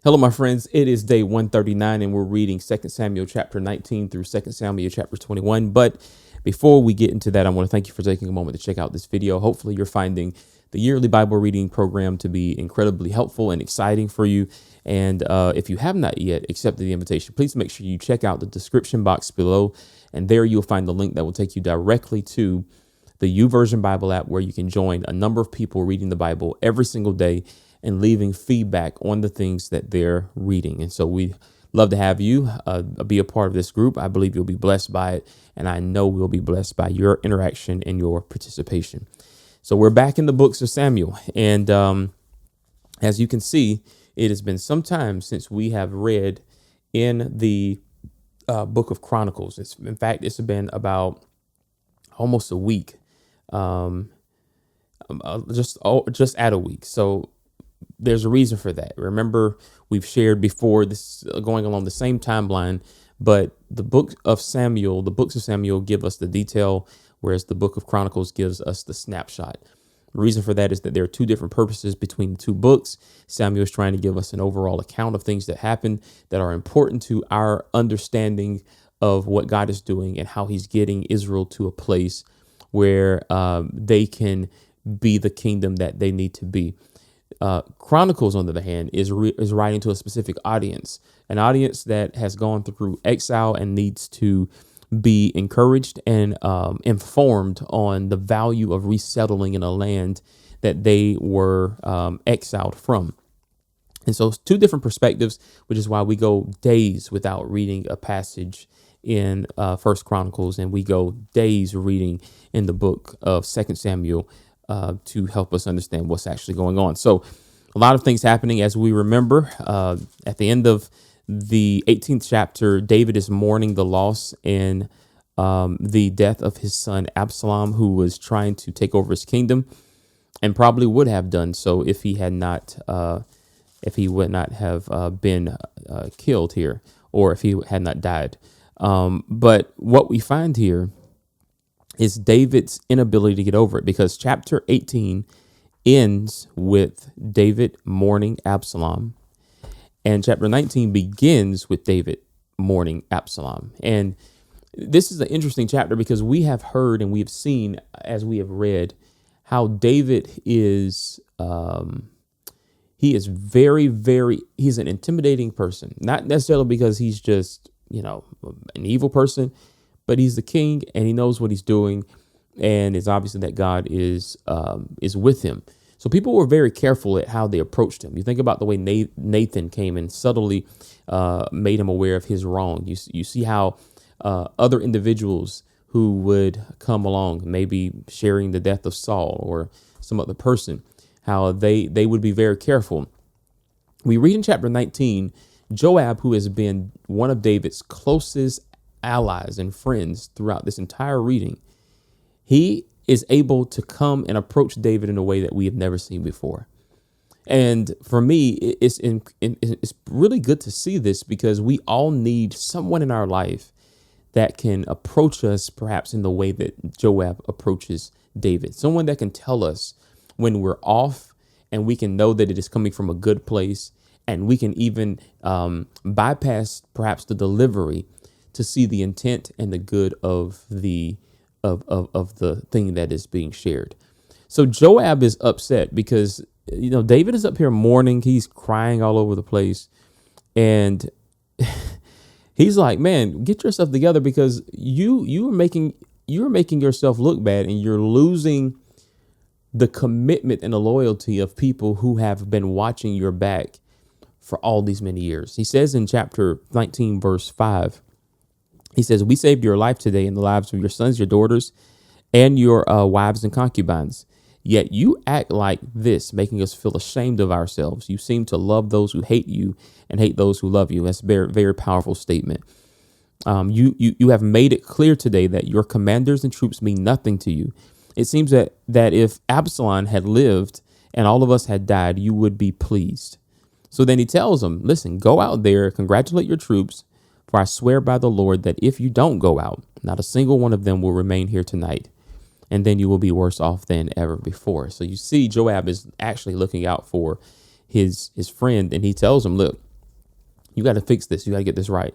Hello, my friends. It is day 139, and we're reading 2 Samuel chapter 19 through 2 Samuel chapter 21. But before we get into that, I want to thank you for taking a moment to check out this video. Hopefully, you're finding the yearly Bible reading program to be incredibly helpful and exciting for you. And if you have not yet accepted the invitation, please make sure you check out the description box below. And there you'll find the link that will take you directly to the YouVersion Bible app, where you can join a number of people reading the Bible every single day and leaving feedback on the things that they're reading. And so we love to have you be a part of this group. I believe you'll be blessed by it, and I know we'll be blessed by your interaction and your participation. So we're back in the books of Samuel, and as you can see, it has been some time since we have read in the book of Chronicles. In fact, it's been about almost a week, just at a week. So there's a reason for that. Remember, we've shared before, this going along the same timeline, but the books of Samuel give us the detail, whereas the book of Chronicles gives us the snapshot. The reason for that is that there are two different purposes between the two books. Samuel is trying to give us an overall account of things that happen that are important to our understanding of what God is doing and how he's getting Israel to a place where they can be the kingdom that they need to be. Chronicles, on the other hand, is writing to a specific audience, an audience that has gone through exile and needs to be encouraged and informed on the value of resettling in a land that they were exiled from. And so it's two different perspectives, which is why we go days without reading a passage in First Chronicles, and we go days reading in the book of Second Samuel to help us understand what's actually going on. So a lot of things happening. As we remember, at the end of the 18th chapter, David is mourning the loss and the death of his son Absalom, who was trying to take over his kingdom and probably would have done so if he would not have been killed here, or if he had not died. But what we find here is David's inability to get over it, because chapter 18 ends with David mourning Absalom, and chapter 19 begins with David mourning Absalom. And this is an interesting chapter because we have heard and we have seen, as we have read, how David is he's an intimidating person, not necessarily because he's just, an evil person, but he's the king and he knows what he's doing. And it's obviously that God is with him. So people were very careful at how they approached him. You think about the way Nathan came and subtly made him aware of his wrong. You see how other individuals who would come along, maybe sharing the death of Saul or some other person, how they would be very careful. We read in chapter 19, Joab, who has been one of David's closest allies and friends throughout this entire reading, he is able to come and approach David in a way that we have never seen before. And for me, it's really good to see this, because we all need someone in our life that can approach us perhaps in the way that Joab approaches David. Someone that can tell us when we're off, and we can know that it is coming from a good place, and we can even bypass perhaps the delivery to see the intent and the good of the thing that is being shared. So Joab is upset because, David is up here mourning. He's crying all over the place. And he's like, man, get yourself together, because you're making yourself look bad, and you're losing the commitment and the loyalty of people who have been watching your back for all these many years. He says in chapter 19, verse 5, he says, "We saved your life today and the lives of your sons, your daughters, and your wives and concubines. Yet you act like this, making us feel ashamed of ourselves. You seem to love those who hate you and hate those who love you." That's a very, very powerful statement. You have made it clear today that your commanders and troops mean nothing to you. It seems that if Absalom had lived and all of us had died, you would be pleased. So then he tells them, listen, go out there, congratulate your troops, for I swear by the Lord that if you don't go out, not a single one of them will remain here tonight, and then you will be worse off than ever before. So you see, Joab is actually looking out for his friend, and he tells him, look, You got to fix this. You got to get this right.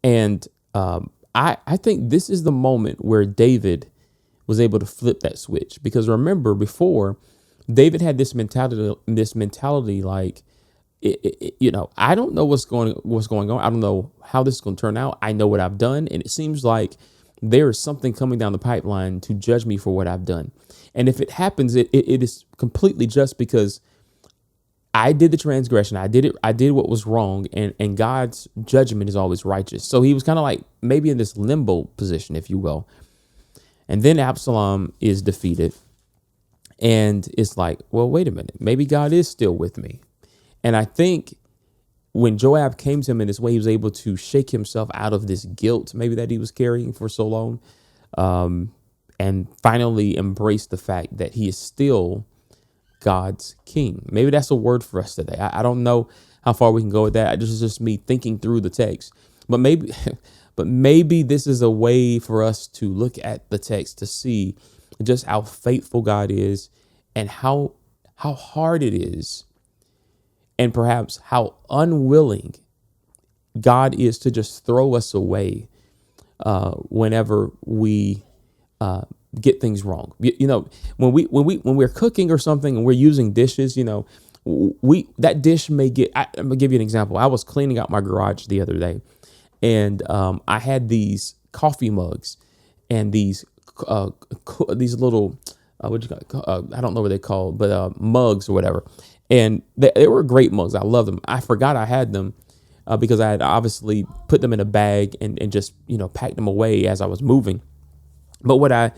And I think this is the moment where David was able to flip that switch, because remember, before, David had this mentality like, I don't know what's going on. I don't know how this is going to turn out. I know what I've done, and it seems like there is something coming down the pipeline to judge me for what I've done. And if it happens, it is completely just because I did the transgression. I did it. I did what was wrong, and God's judgment is always righteous. So he was kind of like maybe in this limbo position, if you will. And then Absalom is defeated, and it's like, well, wait a minute. Maybe God is still with me. And I think when Joab came to him in this way, he was able to shake himself out of this guilt, maybe that he was carrying for so long, and finally embrace the fact that he is still God's king. Maybe that's a word for us today. I don't know how far we can go with that. This is just me thinking through the text, but maybe, but maybe this is a way for us to look at the text to see just how faithful God is, and how hard it is, and perhaps how unwilling God is to just throw us away whenever we get things wrong. When we're cooking or something and we're using dishes, that dish may get. I'm gonna give you an example. I was cleaning out my garage the other day, and I had these coffee mugs and these little what you call I don't know what they're called, but mugs or whatever. And they were great mugs. I love them. I forgot I had them because I had obviously put them in a bag and just packed them away as I was moving. But what I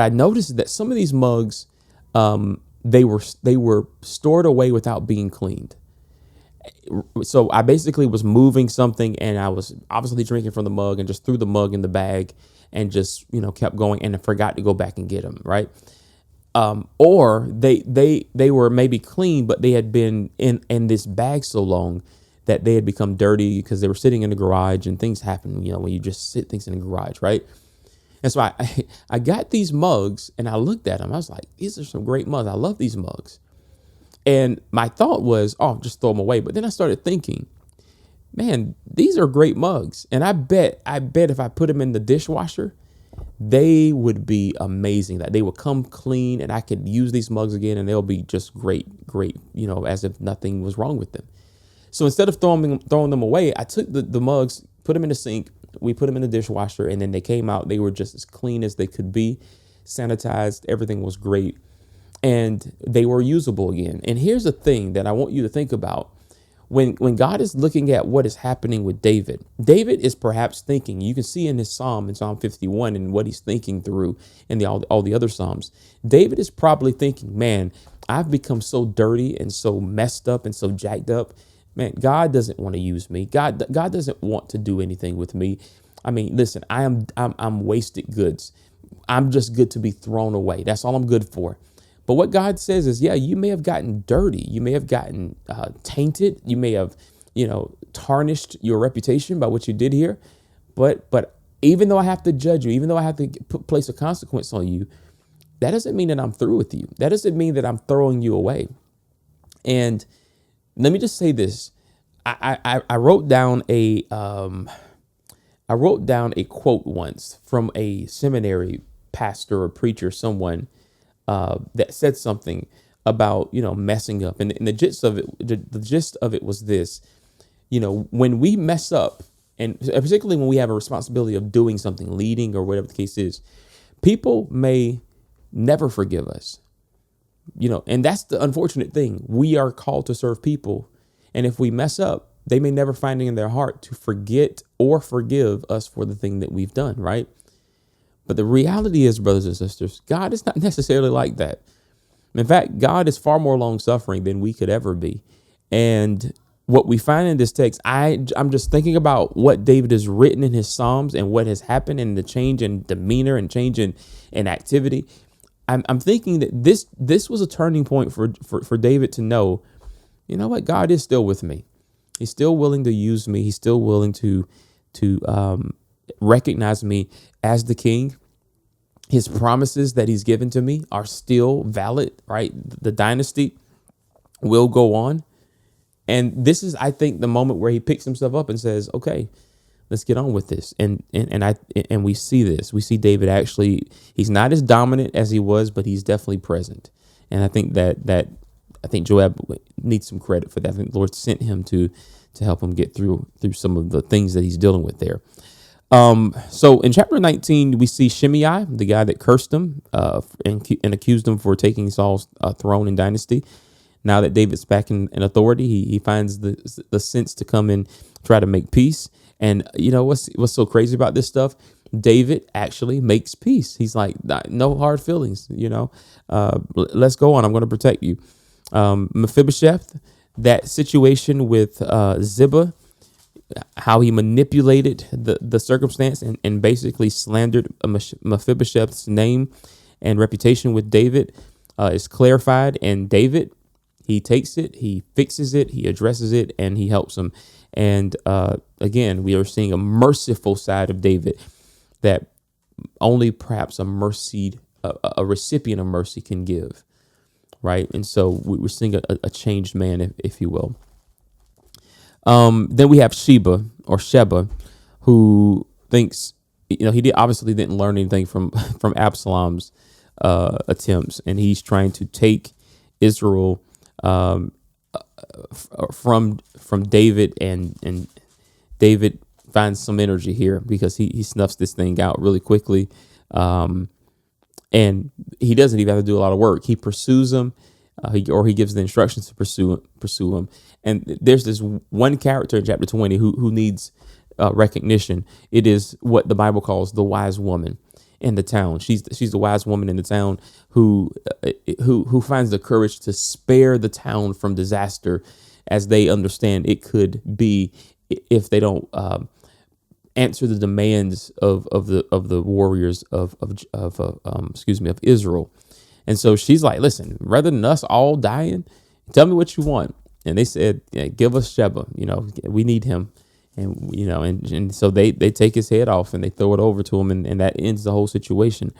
noticed is that some of these mugs, they were stored away without being cleaned. So I basically was moving something, and I was obviously drinking from the mug and just threw the mug in the bag and just kept going, and I forgot to go back and get them, right. Or they were maybe clean, but they had been in this bag so long that they had become dirty because they were sitting in the garage, and things happen, when you just sit things in the garage, right? And so I got these mugs, and I looked at them. I was like, these are some great mugs. I love these mugs. And my thought was, oh, just throw them away. But then I started thinking, man, these are great mugs. And I bet if I put them in the dishwasher, they would be amazing, that they would come clean, and I could use these mugs again, and they'll be just great, as if nothing was wrong with them. So instead of throwing them away, I took the mugs, put them in the sink, we put them in the dishwasher, and then they came out. They were just as clean as they could be, sanitized. Everything was great, and they were usable again. And here's the thing that I want you to think about. When God is looking at what is happening with David is perhaps thinking, you can see in his Psalm, in Psalm 51, and what he's thinking through in all the other Psalms. David is probably thinking, man, I've become so dirty and so messed up and so jacked up. Man, God doesn't want to use me. God doesn't want to do anything with me. I mean, listen, I'm wasted goods. I'm just good to be thrown away. That's all I'm good for. But what God says is, yeah, you may have gotten dirty. You may have gotten tainted. You may have, tarnished your reputation by what you did here. But even though I have to judge you, even though I have to place a consequence on you, that doesn't mean that I'm through with you. That doesn't mean that I'm throwing you away. And let me just say this. I wrote down a quote once from a seminary pastor or preacher, someone that said something about messing up, and the gist of it was this: when we mess up, and particularly when we have a responsibility of doing something, leading or whatever the case is, people may never forgive us. And that's the unfortunate thing. We are called to serve people, and if we mess up, they may never find it in their heart to forget or forgive us for the thing that we've done, right? But the reality is, brothers and sisters, God is not necessarily like that. In fact, God is far more long-suffering than we could ever be. And what we find in this text, I'm just thinking about what David has written in his Psalms and what has happened, and the change in demeanor and change in activity. I'm thinking that this was a turning point for David to know, what, God is still with me. He's still willing to use me. He's still willing to recognize me as the king. His promises that he's given to me are still valid, right? The dynasty will go on. And this is, I think, the moment where he picks himself up and says, okay, let's get on with this. And we see this. We see David actually, he's not as dominant as he was, but he's definitely present. And I think that I think Joab needs some credit for that. I think the Lord sent him to help him get through some of the things that he's dealing with there. So in chapter 19, we see Shimei, the guy that cursed him and accused him for taking Saul's throne and dynasty. Now that David's back in authority, he finds the sense to come and try to make peace. And you know what's so crazy about this stuff? David actually makes peace. He's like, no hard feelings. Let's go on. I'm going to protect you. Mephibosheth, that situation with Ziba, how he manipulated the circumstance and basically slandered Mephibosheth's name and reputation with David is clarified. And David, he takes it, he fixes it, he addresses it, and he helps him. And again, we are seeing a merciful side of David that only perhaps a recipient of mercy can give, right? And so we're seeing a changed man, if you will. Then we have Sheba, who thinks, he obviously didn't learn anything from Absalom's attempts, and he's trying to take Israel from David, and David finds some energy here because he snuffs this thing out really quickly, and he doesn't even have to do a lot of work. He pursues him. He gives the instructions to pursue him. And there's this one character in chapter 20 who needs recognition. It is what the Bible calls the wise woman in the town. She's the wise woman in the town who finds the courage to spare the town from disaster, as they understand it could be if they don't answer the demands of the warriors of Israel. And so she's like, listen, rather than us all dying, tell me what you want. And they said, yeah, give us Sheba, we need him. And, and so they take his head off and they throw it over to him, and that ends the whole situation.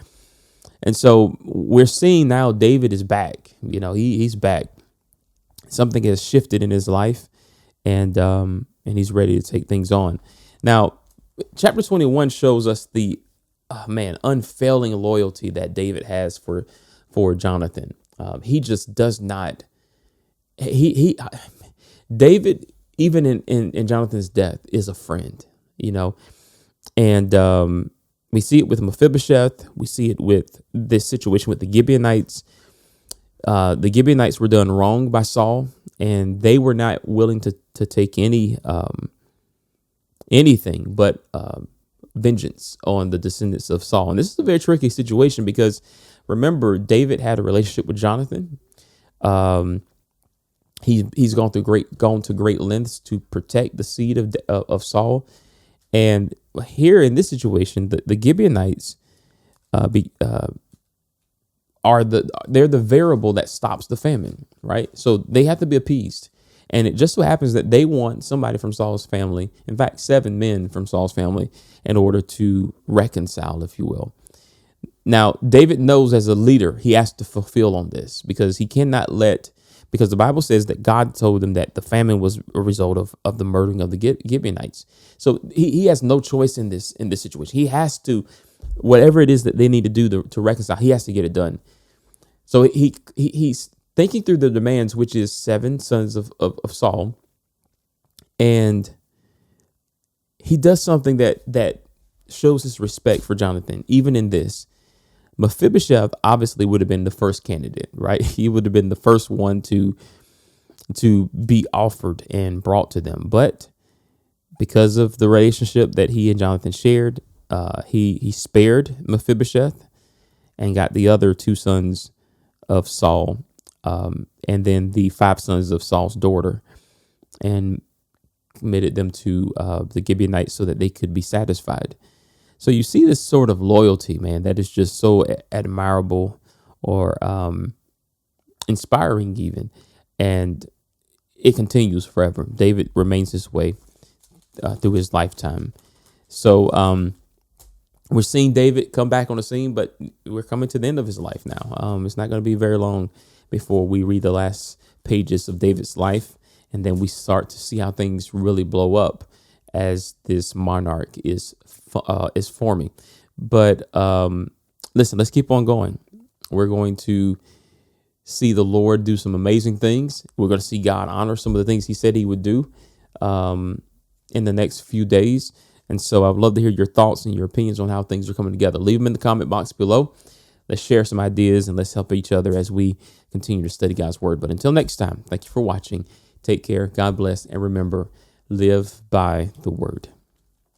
And so we're seeing now David is back, he's back. Something has shifted in his life, and he's ready to take things on. Now, chapter 21 shows us the, unfailing loyalty that David has for Jonathan. He just does not. David, even in Jonathan's death, is a friend. And we see it with Mephibosheth. We see it with this situation with the Gibeonites. The Gibeonites were done wrong by Saul, and they were not willing to take anything but vengeance on the descendants of Saul. And this is a very tricky situation because, remember, David had a relationship with Jonathan. He's gone to great lengths to protect the seed of Saul. And here in this situation, the Gibeonites are they're the variable that stops the famine, right? So they have to be appeased. And it just so happens that they want somebody from Saul's family, in fact, 7 men from Saul's family, in order to reconcile, if you will. Now, David knows as a leader, he has to fulfill on this because he cannot because the Bible says that God told him that the famine was a result of the murdering of the Gibeonites. So he has no choice in this situation. He has to, whatever it is that they need to do to reconcile, he has to get it done. So he's thinking through the demands, which is 7 sons of Saul. And he does something that shows his respect for Jonathan, even in this. Mephibosheth obviously would have been the first candidate, right? He would have been the first one to be offered and brought to them. But because of the relationship that he and Jonathan shared, he spared Mephibosheth and got the other 2 sons of Saul, and then the 5 sons of Saul's daughter, and committed them to the Gibeonites so that they could be satisfied. So you see this sort of loyalty, man, that is just so admirable or inspiring even. And it continues forever. David remains this way through his lifetime. So we're seeing David come back on the scene, but we're coming to the end of his life now. It's not going to be very long before we read the last pages of David's life. And then we start to see how things really blow up as this monarch is forming. But listen, let's keep on going. We're going to see the Lord do some amazing things. We're going to see God honor some of the things he said he would do in the next few days. And so I'd love to hear your thoughts and your opinions on how things are coming together. Leave them in the comment box below. Let's share some ideas and let's help each other as we continue to study God's word. But until next time, thank you for watching. Take care. God bless. And remember, live by the word.